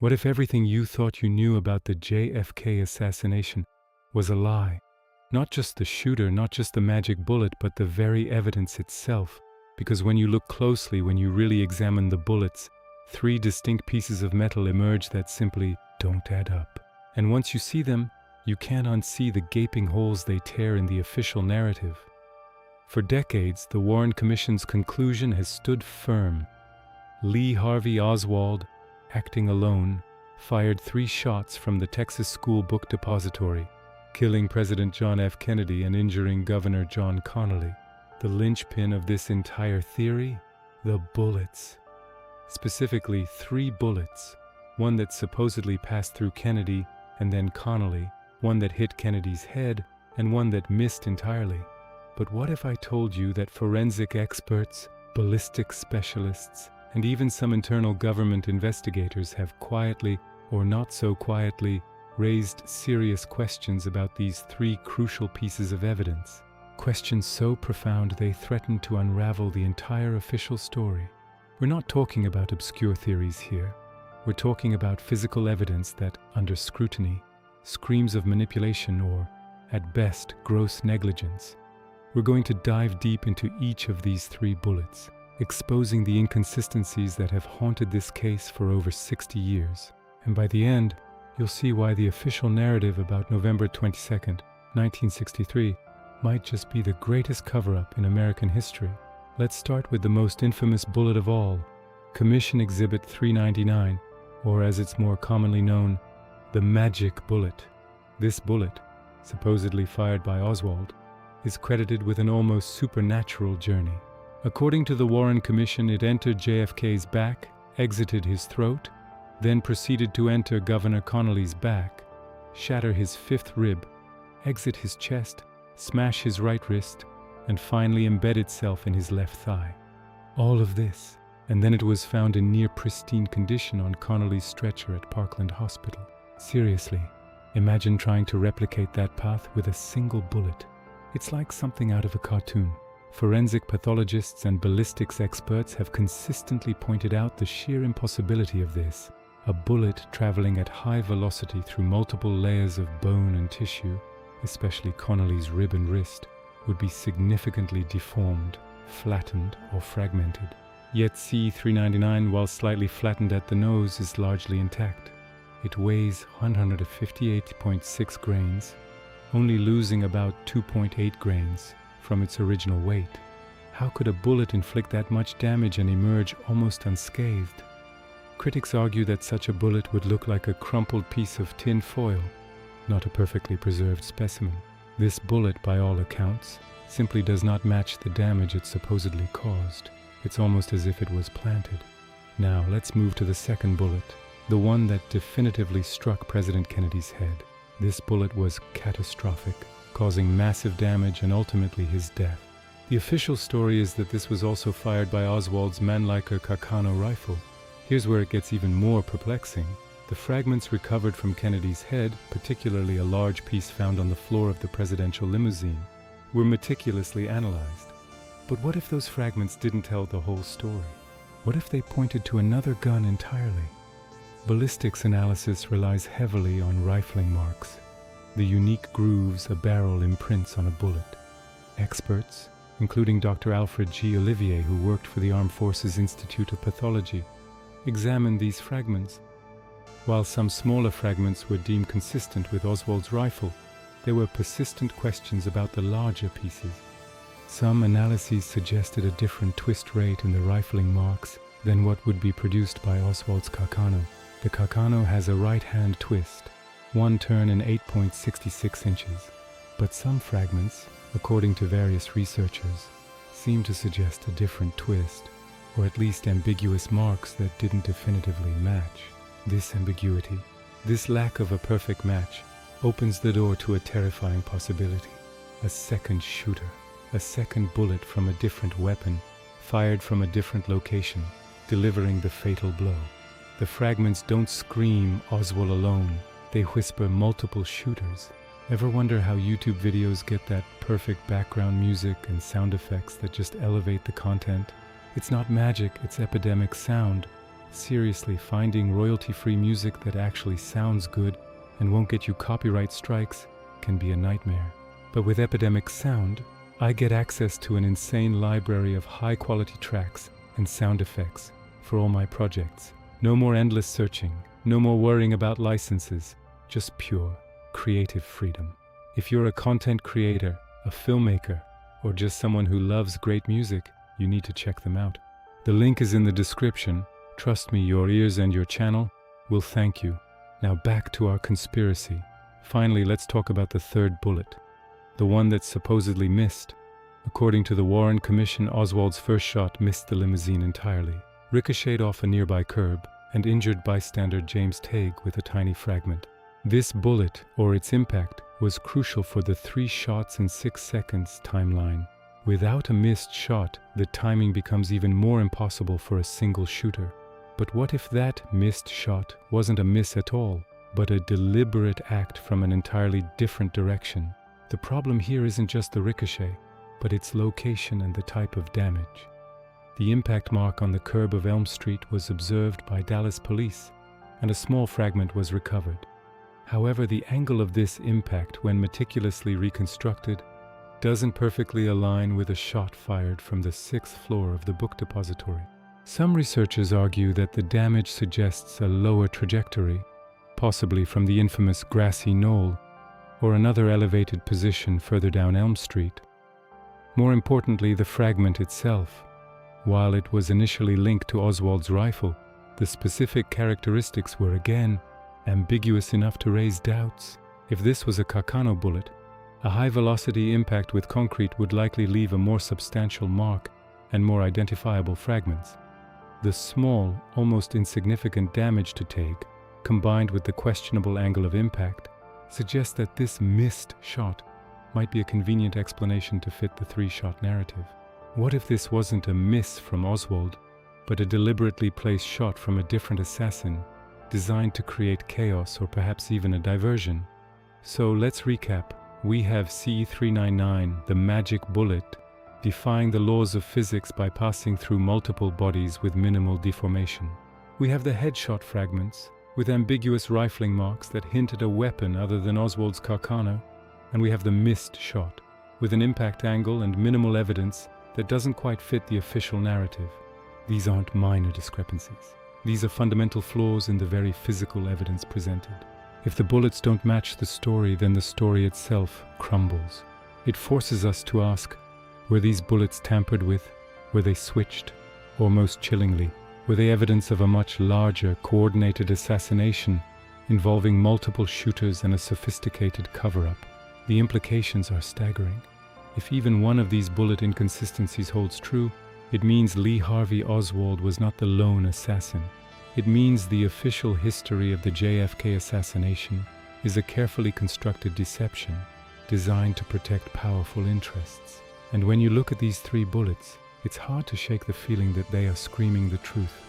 What if everything you thought you knew about the JFK assassination was a lie? Not just the shooter, not just the magic bullet, but the very evidence itself. Because when you look closely, when you really examine the bullets, 3 distinct pieces of metal emerge that simply don't add up. And once you see them, you can't unsee the gaping holes they tear in the official narrative. For decades, the Warren Commission's conclusion has stood firm. Lee Harvey Oswald, acting alone, fired 3 shots from the Texas School Book Depository, killing President John F. Kennedy and injuring Governor John Connally. The linchpin of this entire theory? The bullets. Specifically, 3 bullets. One that supposedly passed through Kennedy and then Connally, one that hit Kennedy's head, and one that missed entirely. But what if I told you that forensic experts, ballistic specialists, and even some internal government investigators have quietly, or not so quietly, raised serious questions about these 3 crucial pieces of evidence? Questions so profound they threaten to unravel the entire official story. We're not talking about obscure theories here. We're talking about physical evidence that, under scrutiny, screams of manipulation or, at best, gross negligence. We're going to dive deep into each of these 3 bullets, exposing the inconsistencies that have haunted this case for over 60 years. And by the end, you'll see why the official narrative about November 22nd, 1963, might just be the greatest cover-up in American history. Let's start with the most infamous bullet of all, Commission Exhibit 399, or as it's more commonly known, the magic bullet. This bullet, supposedly fired by Oswald, is credited with an almost supernatural journey. According to the Warren Commission, it entered JFK's back, exited his throat, then proceeded to enter Governor Connally's back, shatter his 5th rib, exit his chest, smash his right wrist, and finally embed itself in his left thigh. All of this, and then it was found in near pristine condition on Connally's stretcher at Parkland Hospital. Seriously, imagine trying to replicate that path with a single bullet. It's like something out of a cartoon. Forensic pathologists and ballistics experts have consistently pointed out the sheer impossibility of this. A bullet traveling at high velocity through multiple layers of bone and tissue, especially Connally's rib and wrist, would be significantly deformed, flattened, or fragmented. Yet C-399, while slightly flattened at the nose, is largely intact. It weighs 158.6 grains, only losing about 2.8 grains from its original weight. How could a bullet inflict that much damage and emerge almost unscathed? Critics argue that such a bullet would look like a crumpled piece of tin foil, not a perfectly preserved specimen. This bullet, by all accounts, simply does not match the damage it supposedly caused. It's almost as if it was planted. Now, let's move to the second bullet, the one that definitively struck President Kennedy's head. This bullet was catastrophic, causing massive damage and ultimately his death. The official story is that this was also fired by Oswald's Mannlicher Carcano rifle. Here's where it gets even more perplexing. The fragments recovered from Kennedy's head, particularly a large piece found on the floor of the presidential limousine, were meticulously analyzed. But what if those fragments didn't tell the whole story? What if they pointed to another gun entirely? Ballistics analysis relies heavily on rifling marks, the unique grooves a barrel imprints on a bullet. Experts, including Dr. Alfred G. Olivier, who worked for the Armed Forces Institute of Pathology, examined these fragments. While some smaller fragments were deemed consistent with Oswald's rifle, there were persistent questions about the larger pieces. Some analyses suggested a different twist rate in the rifling marks than what would be produced by Oswald's Carcano. The Carcano has a right-hand twist, one turn in 8.66 inches, but some fragments, according to various researchers, seem to suggest a different twist, or at least ambiguous marks that didn't definitively match. This ambiguity, this lack of a perfect match, opens the door to a terrifying possibility. A second shooter, a second bullet from a different weapon, fired from a different location, delivering the fatal blow. The fragments don't scream Oswald alone, they whisper multiple shooters. Ever wonder how YouTube videos get that perfect background music and sound effects that just elevate the content? It's not magic, it's epidemic sound. Seriously, finding royalty-free music that actually sounds good and won't get you copyright strikes can be a nightmare. But with Epidemic Sound, I get access to an insane library of high-quality tracks and sound effects for all my projects. No more endless searching, no more worrying about licenses, just pure, creative freedom. If you're a content creator, a filmmaker, or just someone who loves great music, you need to check them out. The link is in the description. Trust me, your ears and your channel will thank you. Now back to our conspiracy. Finally, let's talk about the third bullet, the one that's supposedly missed. According to the Warren Commission, Oswald's first shot missed the limousine entirely, ricocheted off a nearby curb, and injured bystander James Tague with a tiny fragment. This bullet, or its impact, was crucial for the 3 shots in 6 seconds timeline. Without a missed shot, the timing becomes even more impossible for a single shooter. But what if that missed shot wasn't a miss at all, but a deliberate act from an entirely different direction? The problem here isn't just the ricochet, but its location and the type of damage. The impact mark on the curb of Elm Street was observed by Dallas police, and a small fragment was recovered. However, the angle of this impact, when meticulously reconstructed, doesn't perfectly align with a shot fired from the 6th floor of the book depository. Some researchers argue that the damage suggests a lower trajectory, possibly from the infamous grassy knoll or another elevated position further down Elm Street. More importantly, the fragment itself. While it was initially linked to Oswald's rifle, the specific characteristics were again ambiguous enough to raise doubts. If this was a Carcano bullet, a high-velocity impact with concrete would likely leave a more substantial mark and more identifiable fragments. The small, almost insignificant damage to Tague, combined with the questionable angle of impact, suggests that this missed shot might be a convenient explanation to fit the 3-shot narrative. What if this wasn't a miss from Oswald, but a deliberately placed shot from a different assassin, designed to create chaos or perhaps even a diversion? So let's recap. We have C399, the magic bullet, defying the laws of physics by passing through multiple bodies with minimal deformation. We have the headshot fragments, with ambiguous rifling marks that hint at a weapon other than Oswald's Carcano, and we have the missed shot, with an impact angle and minimal evidence that doesn't quite fit the official narrative. These aren't minor discrepancies. These are fundamental flaws in the very physical evidence presented. If the bullets don't match the story, then the story itself crumbles. It forces us to ask, were these bullets tampered with? Were they switched? Or most chillingly, were they evidence of a much larger, coordinated assassination involving multiple shooters and a sophisticated cover-up? The implications are staggering. If even one of these bullet inconsistencies holds true, it means Lee Harvey Oswald was not the lone assassin. It means the official history of the JFK assassination is a carefully constructed deception designed to protect powerful interests. And when you look at these 3 bullets, it's hard to shake the feeling that they are screaming the truth.